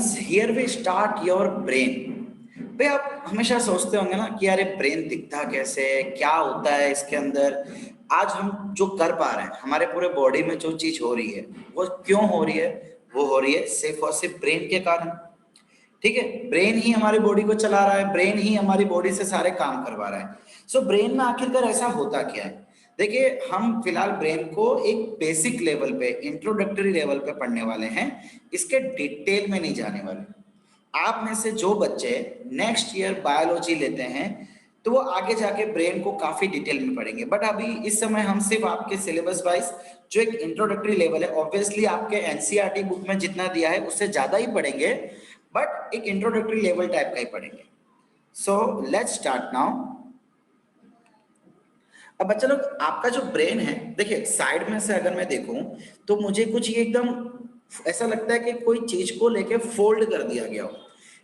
Students, here we start your brain. भाई आप हमेशा सोचते होंगे ना कि यार ये ब्रेन दिखता कैसे है, क्या होता है इसके अंदर। आज हम जो कर पा रहे हैं, हमारे पूरे बॉडी में जो चीज हो रही है वो क्यों हो रही है? वो हो रही है सिर्फ और सिर्फ ब्रेन के कारण। ठीक है, ब्रेन ही हमारी बॉडी को चला रहा है, ब्रेन ही हमारी बॉडी से सारे काम करवा रहा है। सो ब्रेन में आखिरकार ऐसा होता क्या है? देखिए, हम फिलहाल ब्रेन को एक बेसिक लेवल पे, इंट्रोडक्टरी लेवल पे पढ़ने वाले हैं, इसके डिटेल में नहीं जाने वाले। आप में से जो बच्चे नेक्स्ट ईयर बायोलॉजी लेते हैं तो वो आगे जाके ब्रेन को काफी डिटेल में पढ़ेंगे, बट अभी इस समय हम सिर्फ आपके सिलेबस वाइज जो एक इंट्रोडक्टरी लेवल है, ऑब्वियसली आपके एनसीईआरटी बुक में जितना दिया है उससे ज्यादा ही पढ़ेंगे, बट एक इंट्रोडक्टरी लेवल टाइप का ही पढ़ेंगे। So let's start now. अब बच्चा लोग, आपका जो ब्रेन है, देखिए साइड में से अगर मैं देखूं तो मुझे कुछ ये एकदम ऐसा लगता है कि कोई चीज को लेके फोल्ड कर दिया गया हो,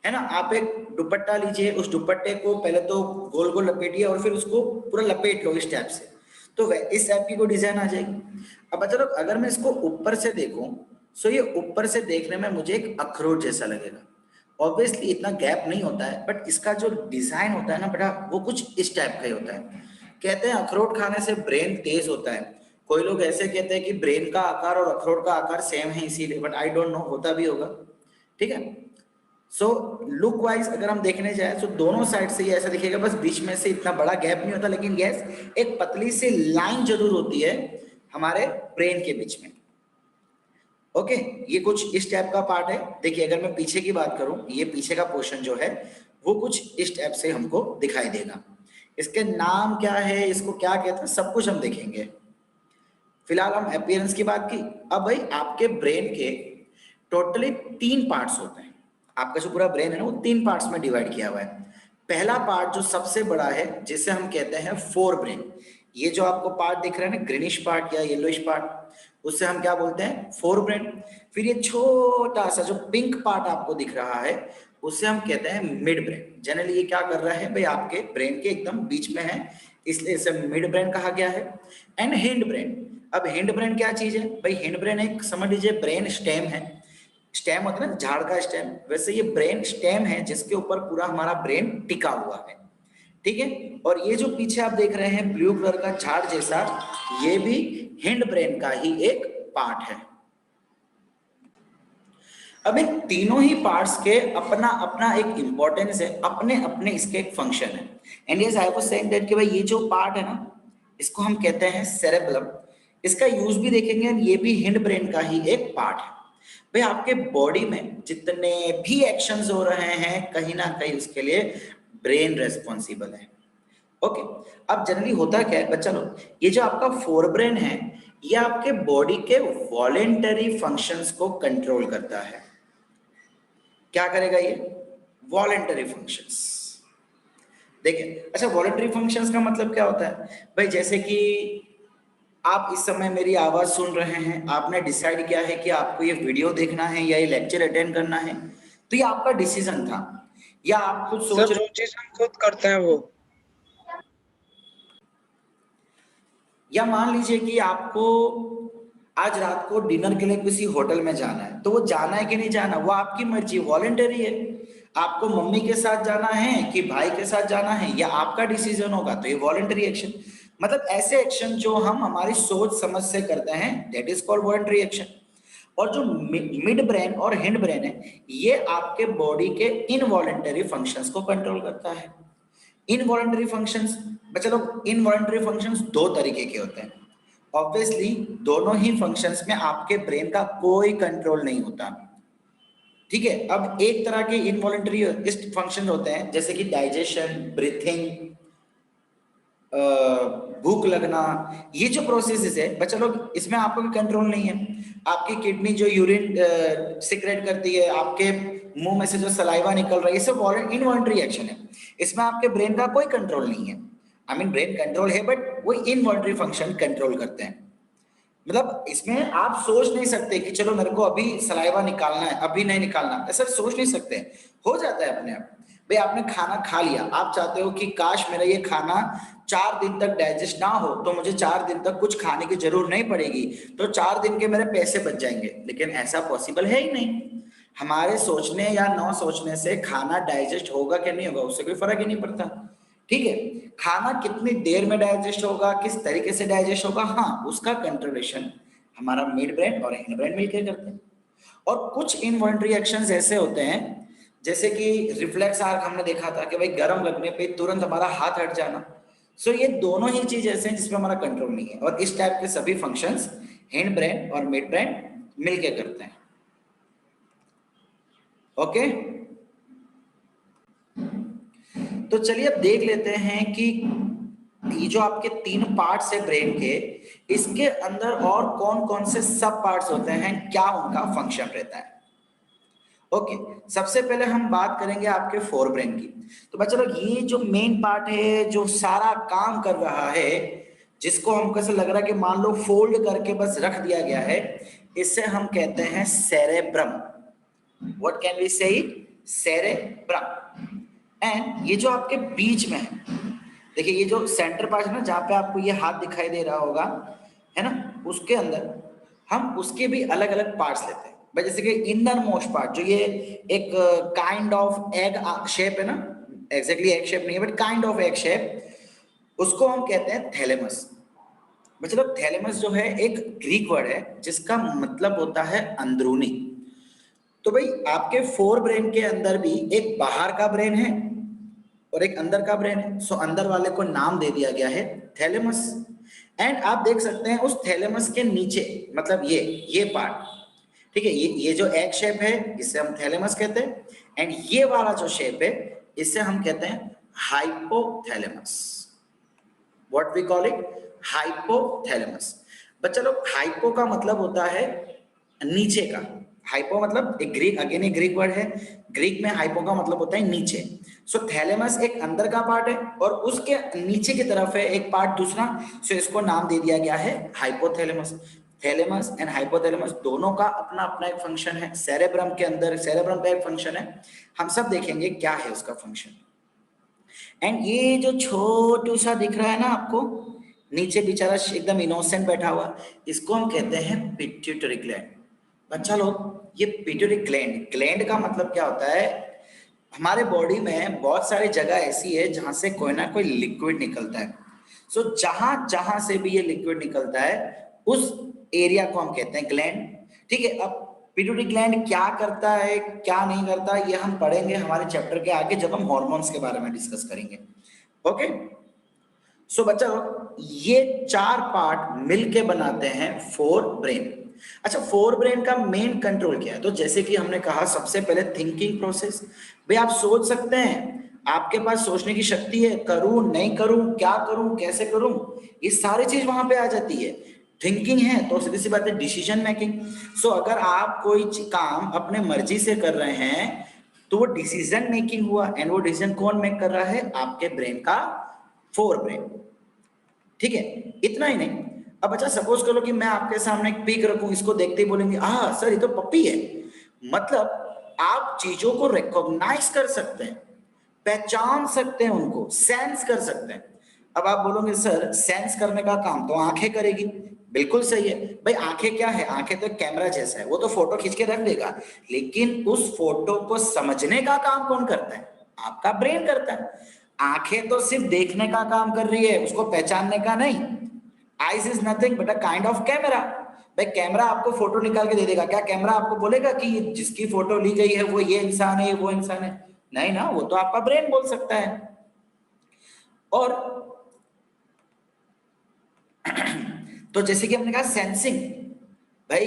है ना। आप एक दुपट्टा लीजिए, उस दुपट्टे को पहले तो गोल गोल लपेटिए और फिर उसको पूरा लपेट लो इस टाइप से, तो इस टाइप की कोई डिजाइन आ जाएगी। अब बच्चा लोग, अगर मैं इसको ऊपर से देखूं तो ये ऊपर से देखने में मुझे एक अखरोट जैसा लगेगा। ऑब्वियसली इतना गैप नहीं होता है, बट इसका जो डिजाइन होता है ना बेटा, वो कुछ इस टाइप का ही होता है। कहते हैं अखरोट खाने से ब्रेन तेज होता है। कोई लोग ऐसे कहते हैं कि ब्रेन का आकार और अखरोट का आकार सेम है इसीलिए, बट आई डोंट नो, होता भी होगा। ठीक है। सो लुक वाइज अगर हम देखने जाए तो दोनों साइड से ये ऐसा दिखेगा, बस बीच में से इतना बड़ा गैप नहीं होता, लेकिन यस एक पतली सी लाइन जरूर होती है हमारे ब्रेन के बीच में। ओके, ये कुछ इस टाइप का पार्ट है। देखिए, अगर मैं पीछे की बात करूं, ये पीछे का पोर्शन जो है वो कुछ इस टाइप से हमको दिखाई देगा। इसके नाम क्या है, इसको क्या कहते हैं, सब कुछ हम देखेंगे। फिलहाल हम अपीयरेंस की बात की। अब भाई आपके ब्रेन के टोटली 3 पार्ट्स होते हैं। आपका जो पूरा ब्रेन है ना, वो 3 पार्ट्स में डिवाइड किया हुआ है। पहला पार्ट जो सबसे बड़ा है, जिसे हम कहते हैं फोर ब्रेन। ये जो आपको पार्ट दिख रहा है ना, ग्रीनिश पार्ट या येलोइश पार्ट, उससे हम क्या बोलते हैं? Fore brain. फिर ये छोटा सा जो पिंक पार्ट आपको दिख रहा है, उसे हम कहते हैं मिड ब्रेन। जनरली ये क्या कर रहा है भाई, आपके ब्रेन के एकदम बीच में है, इसलिए इसे मिड ब्रेन कहा गया है। And hind brain. अब हिंड ब्रेन क्या चीज है भाई? हिंड ब्रेन एक, समझ लीजिए, ब्रेन स्टेम है। स्टेम होता है ना झाड़ का स्टेम, वैसे ये ब्रेन स्टेम है जिसके ऊपर पूरा हमारा ब्रेन टिका हुआ है। ठीक है। और ये जो पीछे आप देख रहे हैं ब्लू कलर का झाड़ जैसा, ये भी हिंड ब्रेन का ही एक पार्ट है। अब इन तीनों ही पार्ट्स के अपना अपना एक इंपॉर्टेंस है, अपने अपने इसके एक फंक्शन है। And yes I was saying that कि भाई ये जो पार्ट है ना, इसको हम कहते हैं सेरेबेलम। इसका यूज भी देखेंगे, ये भी हिंड ब्रेन का ही एक पार्ट है। भाई आपके बॉडी में जितने भी एक्शंस हो रहे हैं, कहीं ना कहीं उसके लिए ब्रेन रेस्पॉन्सिबल है। ओके। अब जनरली होता क्या है बच्चा लोग, ये जो आपका फोर ब्रेन है, ये आपके बॉडी के वॉलेंटरी फंक्शंस को कंट्रोल करता है। क्या करेगा ये? Voluntary functions. देखिए, अच्छा, वॉलेंटरी फंक्शंस का मतलब क्या होता है भाई? जैसे कि आप इस समय मेरी आवाज सुन रहे हैं, आपने डिसाइड किया है कि आपको ये वीडियो देखना है या ये लेक्चर अटेंड करना है, तो ये आपका डिसीजन था, या आप खुद सोच रहे, सब चीज हम खुद करते हैं वो। या मान लीजिए कि आपको आज रात को डिनर के लिए किसी होटल में जाना है, तो वो जाना है कि नहीं जाना, वो आपकी मर्जी, वॉलेंटरी है। आपको मम्मी के साथ जाना है कि भाई के साथ जाना है, या आपका डिसीजन होगा, तो ये वॉलेंटरी एक्शन। मतलब ऐसे एक्शन जो हम हमारी सोच समझ से करते हैं, that is called voluntary action. और जो मिड ब्रेन और हिंड ब्रेन है, ये आपके बॉडी के इनवॉलेंटरी फंक्शंस को कंट्रोल करता है। इनवॉलेंटरी फंक्शंस, बच्चा लोग, इनवॉलेंटरी फंक्शंस दो तरीके के होते हैं। ऑब्वियसली दोनों ही फंक्शंस में आपके ब्रेन का कोई कंट्रोल नहीं होता। ठीक है। अब एक तरह के इनवॉलेंटरी फंक्शन होते हैं, जैसे कि डाइजेशन, ब्रीथिंग, भूख लगना। ये जो प्रोसेसेस है बच्चा लोग, इसमें आपको भी कंट्रोल नहीं है। आपकी किडनी जो यूरिन सिक्रेट करती है, आपके मुंह में से जो सलाइवा निकल रहा है, ये सब इनवॉलेंटरी एक्शन है। इसमें आपके ब्रेन का कोई कंट्रोल नहीं है। आई मीन ब्रेन कंट्रोल है, बट वो इनवॉलेंटरी फंक्शन कंट्रोल करते हैं। मतलब इसमें आप सोच नहीं सकते कि चलो मेरे को अभी सलाइवा निकालना है, अभी नहीं निकालना, ऐसा सोच नहीं सकते। हो जाता है अपने आप। भाई आपने खाना खा लिया, आप चाहते हो कि काश मेरा ये खाना 4 दिन तक डाइजेस्ट ना हो, तो मुझे 4 दिन तक कुछ खाने की जरूरत नहीं पड़ेगी, तो 4 दिन के मेरे पैसे बच जाएंगे। लेकिन ऐसा पॉसिबल है ही नहीं। हमारे सोचने या ना सोचने से खाना डाइजेस्ट होगा कि नहीं होगा उससे कोई फर्क ही नहीं पड़ता। ठीक है, खाना कितनी देर में डाइजेस्ट होगा, किस तरीके से डाइजेस्ट होगा, हाँ उसका कंट्रोलेशन हमारा मिड ब्रेन और हिंड ब्रेन मिलकर करते हैं। और कुछ इनवॉलंटरी एक्शंस ऐसे होते हैं जैसे कि रिफ्लेक्स आर्क हमने देखा था कि भाई गर्म लगने पे तुरंत हमारा हाथ हट जाना। सो ये दोनों ही चीज ऐसे हैं जिसमें हमारा कंट्रोल नहीं है, और इस टाइप के सभी फंक्शंस हिंड ब्रेन और मिड ब्रेन मिलके करते हैं। ओके, तो चलिए अब देख लेते हैं कि ये जो आपके 3 पार्ट्स है ब्रेन के, इसके अंदर और कौन कौन से सब पार्ट्स होते हैं, क्या उनका फंक्शन रहता है। ओके, सबसे पहले हम बात करेंगे आपके फोर ब्रेन की। तो बच्चों लोग ये जो मेन पार्ट है जो सारा काम कर रहा है, जिसको हमको ऐसा लग रहा है कि मान लो फोल्ड करके बस रख दिया गया है, इसे हम कहते हैं सेरेब्रम। व्हाट कैन वी से इट, सेरेब्रम। एंड ये जो आपके बीच में है, देखिए ये जो सेंटर पार्ट है ना, जहां पे आपको ये हाथ दिखाई दे रहा होगा, है ना, उसके अंदर हम उसके भी अलग अलग पार्ट्स लेते हैं भाई। जैसे कि इनर मोस्ट पार्ट जो ये एक काइंड ऑफ एग शेप है ना, एग्जैक्टली एग शेप नहीं है but kind of egg shape, उसको हम कहते हैं थैलेमस। मतलब थैलेमस जो है एक ग्रीक वर्ड है जिसका मतलब होता है अंदरूनी। तो भाई आपके फोर ब्रेन के अंदर भी एक बाहर का ब्रेन है और एक अंदर का ब्रेन है। सो अंदर वाले को नाम दे दिया गया है थैलेमस। एंड आप देख सकते हैं उस थैलेमस के नीचे, मतलब ये पार्ट, ठीक है, ये जो एग शेप है इसे हम थैलेमस कहते हैं, एंड ये वाला जो शेप है इसे हम कहते हैं hypothalamus. What we call it, hypothalamus. बच्चा लोग हाइपो का मतलब होता है नीचे का। हाइपो मतलब एक ग्रीक, अगेन एक ग्रीक वर्ड है, ग्रीक में हाइपो का मतलब होता है नीचे। सो थैलेमस एक अंदर का पार्ट है और उसके नीचे की तरफ है एक पार्ट दूसरा, सो इसको नाम दे दिया गया है हाइपोथैलेमस। थैलेमस एंड हाइपोथैलेमस दोनों का अपना अपना एक फंक्शन है। सेरेब्रम के अंदर सेरेब्रम का एक फंक्शन है, हम सब देखेंगे क्या है उसका फंक्शन। एंड ये जो छोटू सा दिख रहा है ना आपको नीचे, बेचारा एकदम इनोसेंट बैठा हुआ, इसको हम कहते हैं पिट्यूटरी ग्लैंड। बच्चा लोग ये पिट्यूटरी ग्लैंड, ग्लैंड का मतलब क्या होता है, हमारे बॉडी में बहुत सारी जगह ऐसी है जहां से कोई ना कोई लिक्विड निकलता है। सो जहां जहां से भी ये लिक्विड निकलता है उस एरिया को हम कहते हैं ग्लैंड। ठीक है, अब पिट्यूटरी ग्लैंड क्या करता है क्या नहीं करता ये हम पढ़ेंगे हमारे चैप्टर के आगे जब हम हार्मोन्स के बारे में डिस्कस करेंगे। ओके, सो बच्चा ये 4 पार्ट मिलके बनाते हैं फोर ब्रेन। अच्छा, फोर ब्रेन का मेन कंट्रोल क्या है, तो जैसे कि हमने कहा सबसे पहले थिंकिंग प्रोसेस। भाई आप सोच सकते हैं, आपके पास सोचने की शक्ति है, करूं नहीं करूं, क्या करूं कैसे करूं, ये सारी चीज वहां पे आ जाती है। थिंकिंग है तो सीधी सी बात है डिसीजन मेकिंग। सो अगर आप कोई काम अपने मर्जी से कर रहे हैं तो वो डिसीजन मेकिंग हुआ, एंड वो डिसीजन कौन मेक कर रहा है, आपके ब्रेन का फोर ब्रेन। ठीक है, इतना ही नहीं, अब अच्छा सपोज करो कि मैं आपके सामने एक पिग रखूं, इसको देखते ही बोलेंगे हाँ सर ये तो पप्पी है। मतलब आप चीजों को रिकॉग्नाइज कर सकते हैं, पहचान सकते हैं, उनको सेंस कर सकते हैं। अब आप बोलोगे सर सेंस करने का काम तो आंखें करेगी, बिल्कुल सही है भाई। आंखें क्या है, आंखें तो कैमरा जैसा है, वो तो फोटो खींच के रख देगा, लेकिन उस फोटो को समझने का काम कौन करता है, आपका ब्रेन करता है। आंखें तो सिर्फ देखने का काम कर रही है, उसको पहचानने का नहीं। Eyes is nothing but a kind of camera. भाई कैमरा आपको फोटो निकाल के दे देगा, क्या कैमरा आपको बोलेगा कि जिसकी फोटो ली गई है वो ये इंसान है वो इंसान है, नहीं ना, वो तो आपका ब्रेन बोल सकता है। और तो जैसे कि हमने कहा सेंसिंग, भाई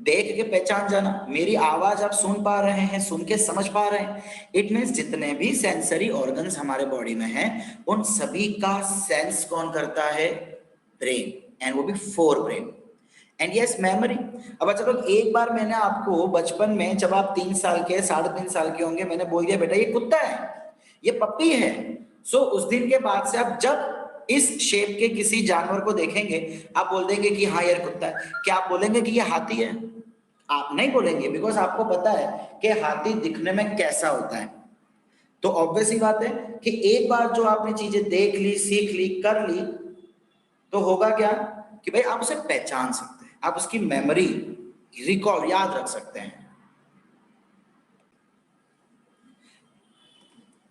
देख के पहचान जाना, मेरी आवाज आप सुन पा रहे हैं, सुन के समझ पा रहे हैं, इट मींस जितने भी सेंसरी ऑर्गन्स हमारे बॉडी में हैं उन सभी का सेंस कौन करता है, ब्रेन, एंड वो भी fore brain. And yes memory. अब चलो एक बार मैंने आपको बचपन में जब आप 3 साल के 3.5 साल के होंगे, मैंने बोल दिया बेटा ये कुत्ता है, ये पप्पी है। सो उस दिन के बाद से आप जब इस शेप के किसी जानवर को देखेंगे आप बोल देंगे कि हाँ यार कुत्ता है। क्या आप बोलेंगे कि ये हाथी है, आप नहीं बोलेंगे, बिकॉज आपको पता है कि हाथी दिखने में कैसा होता है। तो ऑब्वियस ही बात है कि एक बार जो आपने चीजें देख ली, सीख ली, कर ली, तो होगा क्या कि भाई आप उसे पहचान सकते हैं, आप उसकी मेमोरी रिकॉल याद रख सकते हैं।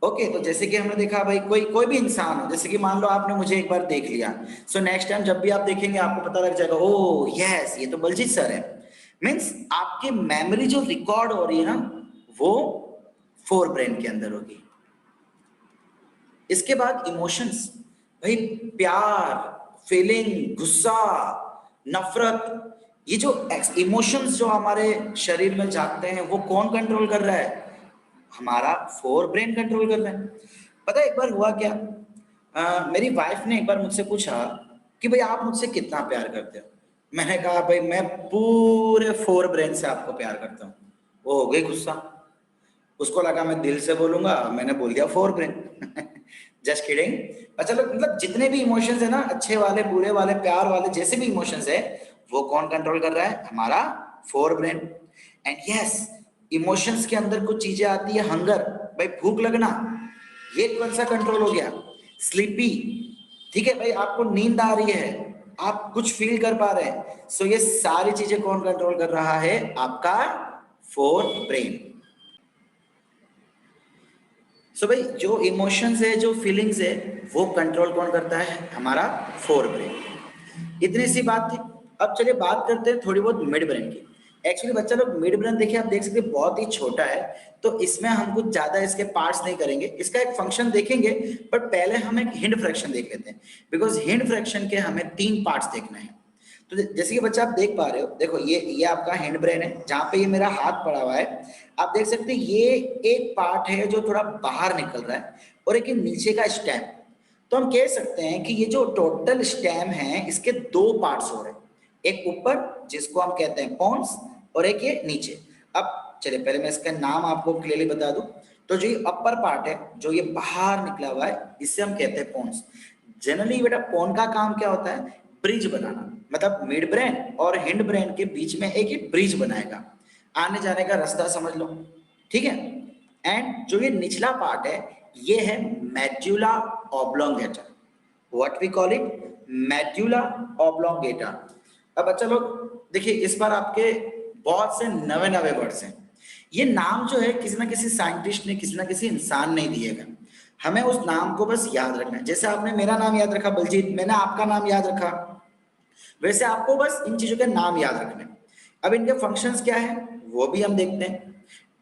ओके तो जैसे कि हमने देखा भाई कोई कोई भी इंसान हो, जैसे कि मान लो आपने मुझे एक बार देख लिया, सो नेक्स्ट टाइम जब भी आप देखेंगे आपको पता लग जाएगा, ओ यस ये तो बलजीत सर है। मीन्स आपकी मेमोरी जो रिकॉर्ड हो रही है ना, वो फोर ब्रेन के अंदर होगी। इसके बाद इमोशंस, भाई प्यार, फीलिंग, गुस्सा, नफरत, ये जो इमोशंस जो हमारे शरीर में जागते हैं वो कौन कंट्रोल कर रहा है? हमारा फोर ब्रेन कंट्रोल कर रहा है। पता है एक बार हुआ क्या, मेरी वाइफ ने एक बार मुझसे पूछा कि भाई आप मुझसे कितना प्यार करते हो। मैंने कहा भाई मैं पूरे फोर ब्रेन से आपको प्यार करता हूँ। वो हो गई गुस्सा, उसको लगा मैं दिल से बोलूंगा, मैंने बोल दिया फोर ब्रेन। Just kidding. अच्छा लोग मतलब जितने भी इमोशंस है ना, अच्छे वाले, बुरे वाले, प्यार वाले, जैसे भी इमोशंस है, वो कौन कंट्रोल कर रहा है? हमारा fore brain. And yes, emotions के अंदर कुछ चीजें आती है, हंगर, भाई भूख लगना, ये कौन सा कंट्रोल हो गया? स्लीपी, ठीक है भाई आपको नींद आ रही है, आप कुछ फील कर पा रहे हैं, सो ये सारी चीजें कौन कंट्रोल कर रहा है? आपका फोर्थ ब्रेन। सो भाई जो इमोशंस है, जो फीलिंग्स है, वो कंट्रोल कौन करता है? हमारा फोर ब्रेन। इतनी सी बात थी। अब चलिए बात करते हैं थोड़ी बहुत मिड ब्रेन की। एक्चुअली बच्चा लोग मिड ब्रेन देखिए, आप देख सकते हैं बहुत ही छोटा है, तो इसमें हम कुछ ज्यादा इसके पार्ट्स नहीं करेंगे, इसका एक फंक्शन देखेंगे, बट पहले हम एक हिंड फ्रैक्शन देख लेते हैं, बिकॉज हिंड फ्रैक्शन के हमें तीन पार्ट्स देखना है। तो जैसे कि बच्चा आप देख पा रहे हो, देखो ये आपका हैंड ब्रेन है, जहां पे ये मेरा हाथ पड़ा हुआ है, आप देख सकते हैं ये एक पार्ट है जो थोड़ा बाहर निकल रहा है, और एक नीचे का स्टेम। तो हम कह सकते हैं कि ये जो टोटल स्टेम है, इसके दो पार्ट्स हो रहे हैं, एक ऊपर जिसको हम कहते हैं पोन्स, और एक ये नीचे। अब चलिए पहले मैं इसका नाम आपको क्लियरली बता दूं, तो जो ये अपर पार्ट है, जो ये बाहर निकला हुआ है, इससे हम कहते हैं पोन्स। जनरली बेटा पोन का काम क्या होता है? ब्रिज बनाना, मतलब मिड ब्रेन और हिंड ब्रेन के बीच में एक ही ब्रिज बनाएगा, आने जाने का रास्ता समझ लो, ठीक है। एंड जो ये निचला पार्ट है, ये है medulla oblongata. What we call it? Medulla oblongata. अब बच्चा लोग देखिए, इस बार आपके बहुत से नवे नवे वर्ड्स हैं। ये नाम जो है किसी ना किसी साइंटिस्ट ने, किसी ना किसी इंसान ने दिए गए, हमें उस नाम को बस याद रखना है। जैसे आपने मेरा नाम याद रखा बलजीत, मैंने आपका नाम याद रखा, वैसे आपको बस इन चीजों के नाम याद रखने। अब इनके फंक्शंस क्या है वो भी हम देखते हैं।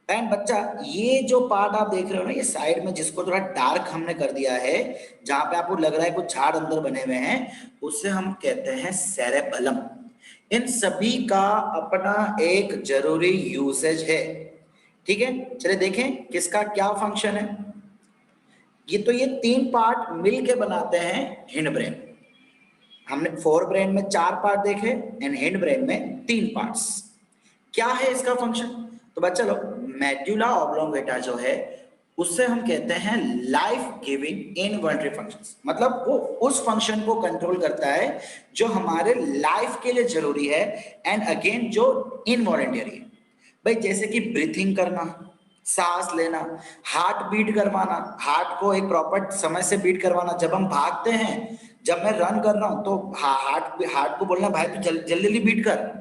एंड बच्चा ये जो पार्ट आप देख रहे हो ना, ये साइड में जिसको थोड़ा डार्क हमने कर दिया है, जहां पे आपको लग रहा है कुछ झाड़ अंदर बने हुए हैं, उसे हम कहते हैं सेरेबेलम। इन सभी का अपना एक जरूरी यूसेज है, ठीक है। चलिए देखें किसका क्या फंक्शन है। ये तीन पार्ट मिलके बनाते हैं हिंड ब्रेन। हमने फोर ब्रेन में चार पार्ट देखे, एंड हिंड ब्रेन में तीन पार्ट्स। क्या है इसका फंक्शन? तो बच्चा लोग मेड्यूला ऑब्लोंगेटा जो है, उससे हम कहते हैं लाइफ गिविंग इनवॉलंटरी फंक्शंस, मतलब वो उस फंक्शन को कंट्रोल करता है जो हमारे लाइफ के लिए जरूरी है, एंड अगेन जो इनवॉलंटरी है। भाई जैसे कि ब्रीथिंग करना, सांस लेना, हार्ट बीट करवाना, हार्ट को एक प्रॉपर समय से बीट करवाना। जब हम भागते हैं, जब मैं रन कर रहा हूं, तो हार्ट को बोलना भाई तू जल्दी जल्दी बीट कर।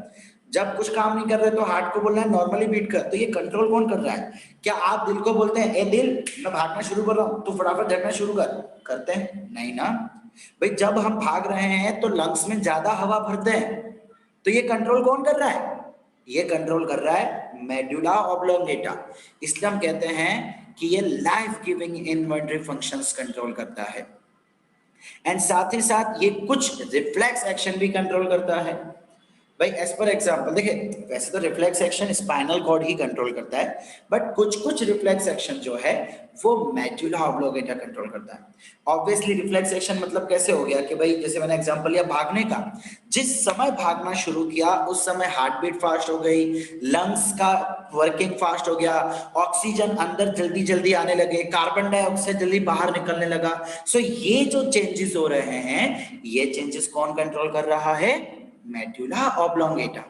जब कुछ काम नहीं कर रहे तो हार्ट को बोलना है नॉर्मली बीट कर। तो ये कंट्रोल कौन कर रहा है? क्या आप दिल को बोलते हैं ए दिल मैं भागना शुरू कर रहा हूं, तू फटाफट धड़कना शुरू कर? करते हैं नहीं ना। भाई जब हम भाग रहे हैं तो लंग्स में ज्यादा हवा भरते हैं, तो ये कंट्रोल कौन कर रहा है? ये कंट्रोल कर रहा है मेडुला ऑब्लोंगेटा। इसलिए हम कहते हैं कि ये life giving involuntary functions control करता है। एंड साथ ही साथ ये कुछ रिफ्लेक्स एक्शन भी कंट्रोल करता है। भाई एज पर एग्जाम्पल देखिए, वैसे तो रिफ्लेक्स एक्शन स्पाइनल कॉर्ड ही कंट्रोल करता है, बट कुछ कुछ रिफ्लेक्स एक्शन जो है वो मेडुला ऑब्लोंगेटा कंट्रोल करता है। ऑब्वियसली रिफ्लेक्स एक्शन मतलब कैसे हो गया कि भाई जैसे मैंने एग्जांपल लिया भागने का, जिस समय भागना शुरू किया उस समय हार्ट बीट फास्ट हो गई, लंग्स का वर्किंग फास्ट हो गया, ऑक्सीजन अंदर जल्दी जल्दी आने लगे, कार्बन डाइऑक्साइड जल्दी बाहर निकलने लगा। सो ये जो चेंजेस हो रहे हैं, ये चेंजेस कौन कंट्रोल कर रहा है? medulla oblongata,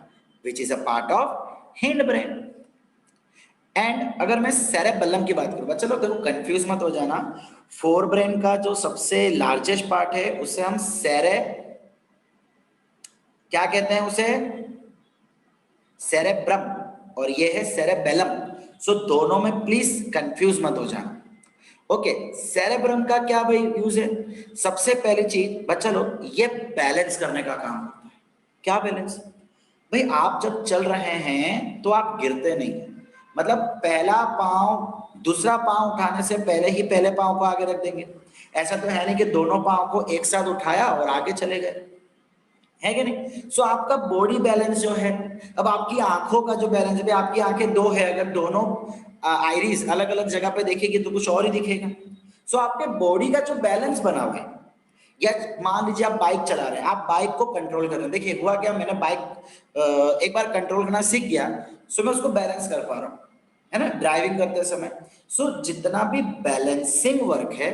which is a part of hind brain. And अगर मैं सेरेबेलम की बात करूं, चलो देखो कंफ्यूज मत हो जाना, फोर ब्रेन का जो सबसे लार्जेस्ट पार्ट है उसे हम क्या कहते हैं? उसे सेरेब्रम, और ये है सेरेबेलम। सो दोनों में प्लीज कंफ्यूज मत हो जाना। ओके, सेरेब्रम का क्या भाई यूज है? सबसे पहली चीज बच्चा लोग, ये बैलेंस करने का काम करता है। क्या बैलेंस? भाई आप जब चल रहे हैं तो आप गिरते नहीं हैं। मतलब पहला पांव दूसरा पांव उठाने से पहले ही पहले पांव को आगे रख देंगे। ऐसा तो है नहीं कि दोनों पांव को एक साथ उठाया और आगे चले गए, है कि नहीं? सो आपका बॉडी बैलेंस जो है, अब आपकी आंखों का जो बैलेंस है, आपकी आंखें दो है, अगर दोनों आइरिस अलग अलग जगह पे देखेगी तो कुछ और ही दिखेगा। सो आपके बॉडी का जो बैलेंस बना हुआ है, या मान लीजिए आप बाइक चला रहे हैं, आप बाइक को कंट्रोल कर रहे हैं। देखिए हुआ क्या, मैंने बाइक एक बार कंट्रोल करना सीख गया, सो मैं उसको बैलेंस कर पा रहा हूँ, है ना, ड्राइविंग करते समय। सो जितना भी बैलेंसिंग वर्क है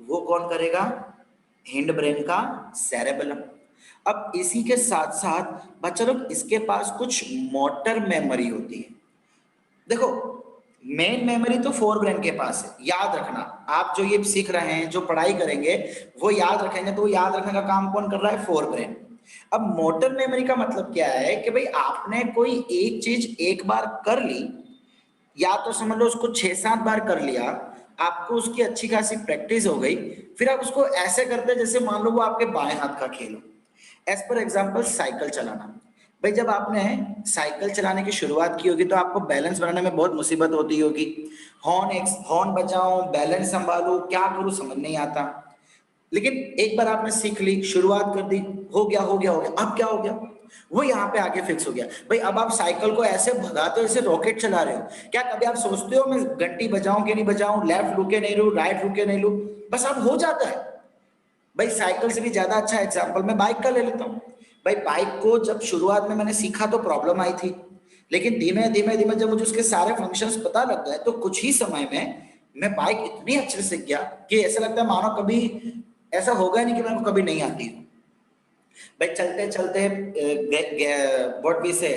वो कौन करेगा? हिंड ब्रेन का सेरेबेलम। अब इसी के साथ साथ बच्चा लोग, इसके पास कुछ मोटर मेमोरी होती है। देखो, मेन मेमोरी तो फोर ब्रेन के पास है, याद रखना। आप जो ये सीख रहे हैं, जो पढ़ाई करेंगे वो याद रखेंगे, तो वो याद रखने का काम कौन कर रहा है? Fore brain. अब मोटर मेमोरी का मतलब क्या है कि भाई आपने कोई एक चीज एक बार कर ली, या तो समझ लो उसको 6-7 बार कर लिया, आपको उसकी अच्छी खासी प्रैक्टिस हो गई, फिर आप उसको ऐसे करते हैं जैसे मान लो वो आपके बाएं हाथ का खेल हो। एज पर एग्जाम्पल साइकिल चलाना। भाई जब आपने साइकिल चलाने की शुरुआत की होगी तो आपको बैलेंस बनाने में बहुत मुसीबत होती होगी। हॉर्न बजाऊं, बैलेंस संभालूं, क्या करूं, समझ नहीं आता। लेकिन एक बार आपने सीख ली, शुरुआत कर दी, हो गया हो गया हो गया। अब क्या हो गया? वो यहाँ पे आके फिक्स हो गया। भाई अब आप साइकिल को ऐसे भगाते हो जैसे रॉकेट चला रहे हो। क्या कभी आप सोचते हो मैं घंटी बजाऊं कि नहीं बजाऊं, लेफ्ट रुके नहीं लू, राइट रुके नहीं लू? बस अब हो जाता है। भाई साइकिल से भी ज्यादा अच्छा एग्जाम्पल मैं बाइक का ले लेता हूँ। भाई बाइक को जब शुरुआत में मैंने सीखा तो प्रॉब्लम आई थी, लेकिन धीमे धीमे धीमे जब मुझे उसके सारे फंक्शंस पता लग गए तो कुछ ही समय में मैं बाइक इतनी अच्छे से सीख गया कि ऐसा लगता है मानो कभी ऐसा होगा नहीं कि मेरे को कभी नहीं आती। भाई चलते चलते व्हाट वी से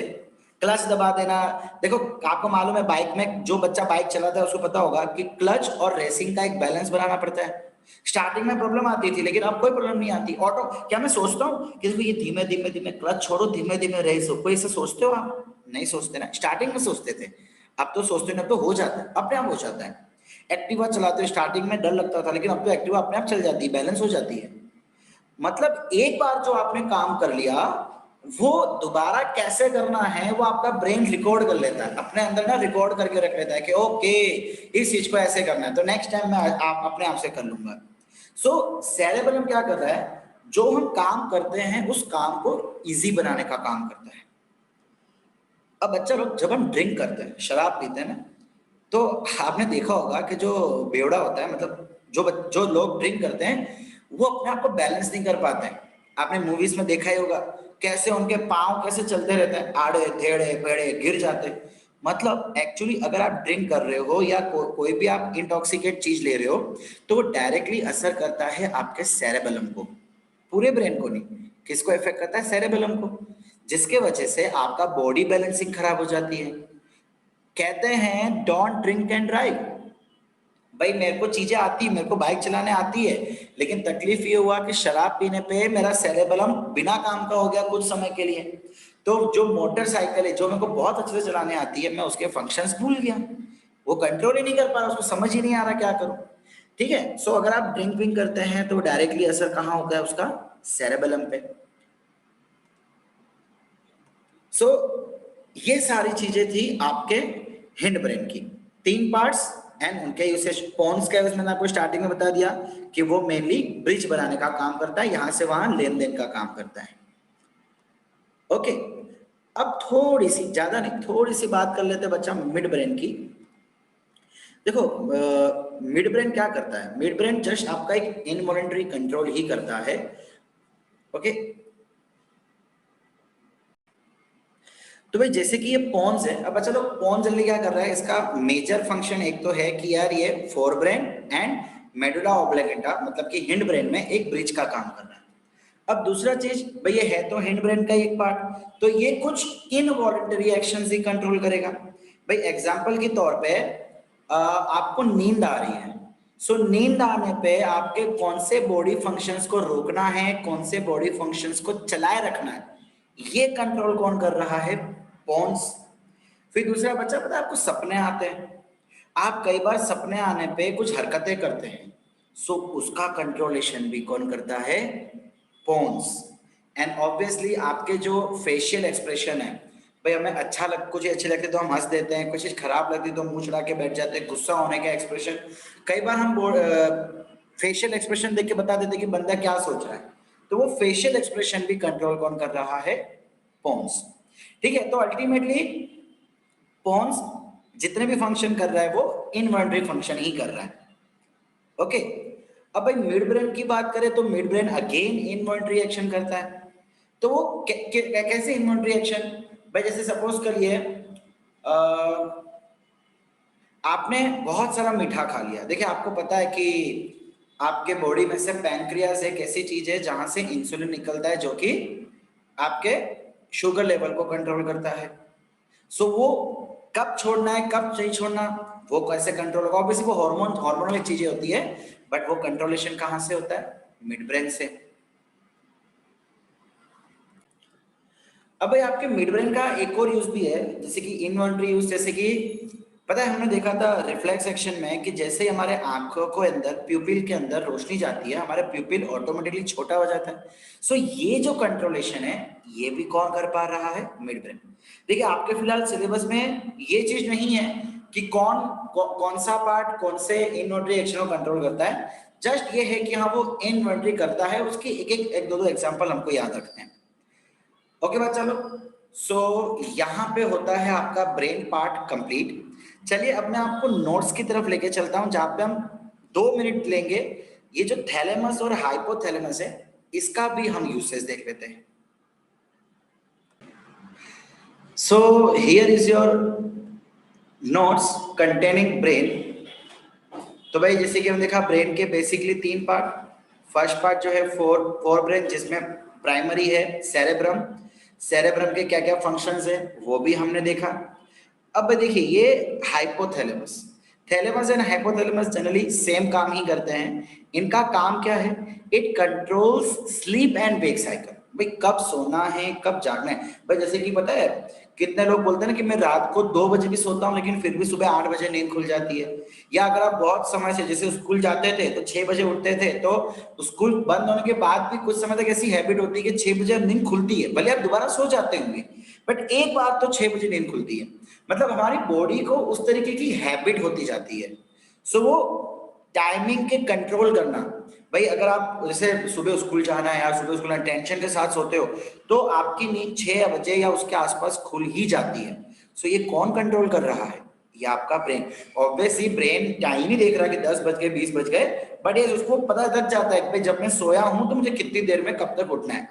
क्लच दबा देना। देखो आपको मालूम है, बाइक में जो बच्चा बाइक चलाता है उसको पता होगा कि क्लच और रेसिंग का एक बैलेंस बनाना पड़ता है। स्टार्टिंग में प्रॉब्लम आती थी, लेकिन अब कोई प्रॉब्लम नहीं आती। ऑटो क्या मैं सोचता हूँ कि ये धीमे धीमे धीमे क्लच छोड़ो, धीमे धीमे रेस हो, कोई ऐसा सोचते हो आप? नहीं सोचते ना, स्टार्टिंग में सोचते थे। अब तो सोचते ना, तो हो जाता है, अपने आप हो जाता है। एक्टिवा चलाते हो, स्टार्टिंग में डर लगता था, लेकिन अब तो एक्टिवा अपने आप चल जाती है, बैलेंस हो जाती है। मतलब एक बार जो आपने काम कर लिया, वो दोबारा कैसे करना है वो आपका ब्रेन रिकॉर्ड कर लेता है, अपने अंदर ना रिकॉर्ड करके रख लेता है कि ओके इस चीज को ऐसे करना है, तो नेक्स्ट टाइम मैं आप अपने आप से कर लूंगा। सो सेरेबेलम क्या कर रहा है? जो हम काम करते हैं उस काम को इजी बनाने का काम करता है। अब बच्चा लोग, जब हम ड्रिंक करते हैं, शराब पीते हैं ना, तो आपने देखा होगा कि जो बेवड़ा होता है, मतलब जो लोग ड्रिंक करते हैं, वो अपने आप को बैलेंस नहीं कर पाते हैं। आपने मूवीज में देखा ही होगा कैसे उनके पाँव कैसे चलते रहते हैं, आड़े टेढ़े पेढ़े, गिर जाते हैं। मतलब एक्चुअली अगर आप ड्रिंक कर रहे हो या कोई भी आप इंटॉक्सिकेट चीज ले रहे हो, तो वो डायरेक्टली असर करता है आपके सेरेबेलम को, पूरे ब्रेन को नहीं। किसको इफेक्ट करता है? सेरेबेलम को, जिसके वजह से आपका बॉडी बैलेंसिंग खराब हो जाती है। कहते हैं डोंट ड्रिंक एंड ड्राइव। भाई मेरे को चीजें आती, मेरे को बाइक चलाने आती है, लेकिन तकलीफ ये हुआ कि शराब पीने पे मेरा सेरेबेलम बिना काम का हो गया कुछ समय के लिए। तो जो मोटरसाइकिल है, जो मेरे को बहुत अच्छे से चलाने आती है, मैं उसके फंक्शंस भूल गया, वो कंट्रोल ही नहीं कर पा रहा, उसको समझ ही नहीं आ रहा क्या करूं। ठीक है, सो अगर आप ड्रिंक विंक करते हैं तो डायरेक्टली असर कहाँ होता है उसका? सेरेबेलम पे। सो ये सारी चीजें थी आपके हिंड ब्रेन की, 3 पार्ट्स एंड उनके यूसेज। पॉन्स का यूज मैंने आपको स्टार्टिंग में बता दिया कि वो मेनली ब्रिज बनाने का काम करता है, यहां से वहां लेन देन का काम करता है। ओके, अब थोड़ी सी, ज्यादा नहीं, थोड़ी सी बात कर लेते हैं बच्चा मिड ब्रेन की। देखो मिड ब्रेन क्या करता है? मिड ब्रेन जस्ट आपका एक इनवॉलंटरी कंट्रोल ही करता है। ओके, तो भाई जैसे कि ये पॉन्स है, अब अच्छा लोग पॉन्स जल्दी क्या कर रहा है, इसका मेजर फंक्शन एक तो है कि यार ये फोर ब्रेन एंड मेडुला ऑब्लिंगेटा, मतलब कि हिंड ब्रेन में एक ब्रिज का काम कर रहा है। अब दूसरा चीज, भाई ये है तो हिंड ब्रेन का एक पार्ट, तो ये कुछ इनवॉलंटरी एक्शंस ही कंट्रोल करेगा। भाई एग्जांपल के तौर पे आपको नींद आ रही है, सो नींद आने पे आपके कौन से बॉडी फंक्शंस को रोकना है, कौन से बॉडी फंक्शंस को चलाए रखना है, ये कंट्रोल कौन कर रहा है? पॉन्स। फिर दूसरा बच्चा, पता है आपको सपने आते हैं, आप कई बार सपने आने पे कुछ हरकतें करते हैं, सो उसका कंट्रोलेशन भी कौन करता है? पोन्स। एंड ऑब्वियसली आपके जो फेशियल एक्सप्रेशन है, भाई हमें कुछ अच्छे लगते तो हम हंस देते हैं, कुछ चीज खराब लगती तो मुंह चढ़ा के बैठ जाते हैं, गुस्सा होने का एक्सप्रेशन, कई बार हम फेशियल एक्सप्रेशन देख के बता देते कि बंदा क्या सोच रहा है, तो वो फेशियल एक्सप्रेशन भी कंट्रोल कौन कर रहा है? पोन्स। ठीक है, तो अल्टीमेटली पोन्स जितने भी फंक्शन कर रहा है वो इनवॉलंटरी फंक्शन ही कर रहा है। ओके, अब भाई मिड ब्रेन की बात करें तो mid brain again involuntary action करता है। तो वो कैसे इनवॉलंटरी एक्शन? भाई जैसे सपोज करिए आपने बहुत सारा मीठा खा लिया। देखिए आपको पता है कि आपके बॉडी में से पैंक्रियास एक ऐसी चीज है जहां से इंसुलिन निकलता है जो कि आपके शुगर लेवल को कंट्रोल करता है। सो वो कब छोड़ना है कब नहीं छोड़ना वो कैसे कंट्रोल होगा? ऑब्वियसली वो हार्मोनल चीजें होती है, बट वो कंट्रोलेशन कहां से होता है? मिड ब्रेन से। अब भाई आपके मिड ब्रेन का एक और यूज भी है, जैसे कि इनवॉलंटरी यूज, जैसे कि पता है हमने देखा था रिफ्लेक्स एक्शन में कि जैसे हमारे आंखों को अंदर प्यूपिल के अंदर रोशनी जाती है, हमारा प्यूपिल ऑटोमेटिकली छोटा हो जाता है। सो ये जो कंट्रोलेशन है ये भी कौन कर पा रहा है? Mid brain. देखिए आपके फिलहाल सिलेबस में ये चीज नहीं है कि कौन सा पार्ट कौन से इनवॉलंटरी एक्शन को कंट्रोल करता है, जस्ट ये है कि हाँ वो इनवॉलंटरी करता है, उसकी एक दो एग्जांपल हमको याद रखते हैं। ओके बच्चा लोग, सो यहाँ पे होता है आपका ब्रेन पार्ट कंप्लीट। चलिए अब मैं आपको नोट्स की तरफ लेके चलता हूँ जहाँ पे हम 2 मिनट लेंगे, ये जो थैलेमस और हाइपोथैलेमस है इसका भी हम यूसेज देख लेते हैं। So here is your notes containing brain. तो भाई जैसे कि हमने देखा ब्रेन के बेसिकली 3 पार्ट। फर्स्ट पार्ट जो है फोर ब्रेन, जिसमें प्राइमरी है सेरेब्रम। सेरेब्रम के क्या क्या फंक्शंस है वो भी हमने देखा। अब देखिए ये hypothalamus, thalamus and hypothalamus generally same काम ही करते हैं। इनका काम क्या है? It controls sleep and wake cycle. भाई कब सोना है कब जागना है। भाई जैसे कि पता है कितने लोग बोलते हैं ना कि मैं रात को 2 बजे भी सोता हूँ लेकिन फिर भी सुबह 8 बजे नींद खुल जाती है। या अगर आप बहुत समय से जैसे स्कूल जाते थे तो 6 बजे उठते थे, तो स्कूल बंद होने के बाद भी कुछ समय तक ऐसी हैबिट होती है कि 6 बजे नींद खुलती है, भले आप दोबारा सो जाते होंगे बट एक बार तो 6 बजे नींद खुलती है। मतलब हमारी बॉडी को उस तरीके की हैबिट होती जाती है। सो वो टाइमिंग के कंट्रोल करना। भाई अगर आप जैसे सुबह स्कूल जाना है या सुबह स्कूल टेंशन के साथ सोते हो तो आपकी नींद 6 बजे या उसके आसपास खुल ही जाती है। सो ये कौन कंट्रोल कर रहा है? ये आपका ब्रेन। ऑब्वियसली ब्रेन टाइम ही देख रहा है कि 10 बज गए 20 बज गए, बट ये उसको पता लग जाता है कि भाई जब मैं सोया हूं तो मुझे कितनी देर में कब तक उठना है।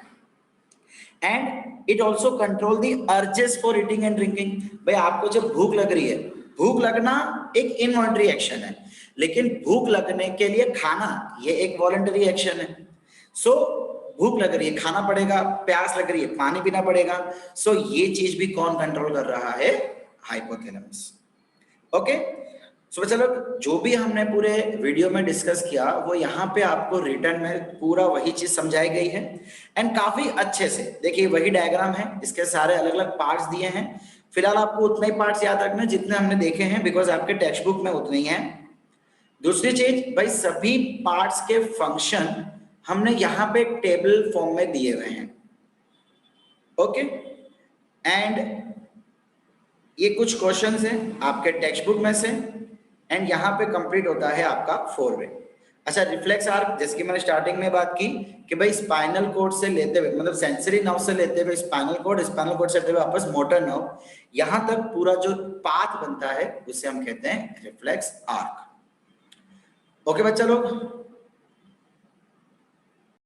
And it also control the urges for eating and drinking. भाई आपको जब भूख लग रही है, भूख लगना एक इनवॉलंटरी एक्शन है, लेकिन भूख लगने के लिए खाना ये एक वॉलंटरी एक्शन है। सो भूख लग रही है खाना पड़ेगा, प्यास लग रही है पानी पीना पड़ेगा। सो ये चीज भी कौन कंट्रोल कर रहा है? हाइपोथैलेमस। ओके, सो चलो जो भी हमने पूरे वीडियो में डिस्कस किया वो यहाँ पे आपको रिटर्न में पूरा वही चीज समझाई गई है एंड काफी अच्छे से। देखिए वही डायग्राम है, इसके सारे अलग अलग पार्ट्स दिए हैं। फिलहाल आपको उतने ही पार्ट्स याद रखना जितने हमने देखे हैं, बिकॉज आपके टेक्स्ट बुक में उतने ही हैं। दूसरी चीज भाई सभी पार्ट्स के फंक्शन हमने यहाँ पे टेबल फॉर्म में दिए हुए हैं। ओके, एंड ये कुछ क्वेश्चंस हैं आपके टेक्स्ट बुक में से एंड यहाँ पे कंप्लीट होता है आपका 4 वे। अच्छा, रिफ्लेक्स आर्क जैसे कि मैंने स्टार्टिंग में बात की कि भाई स्पाइनल कोड से लेते हुए मतलब सेंसरी नर्व से लेते हुए स्पाइनल कोड से लेते हुए वापस मोटर नर्व, यहाँ तक पूरा जो पाथ बनता है उसे हम कहते हैं रिफ्लेक्स आर्क। ओके बच्चा लोग,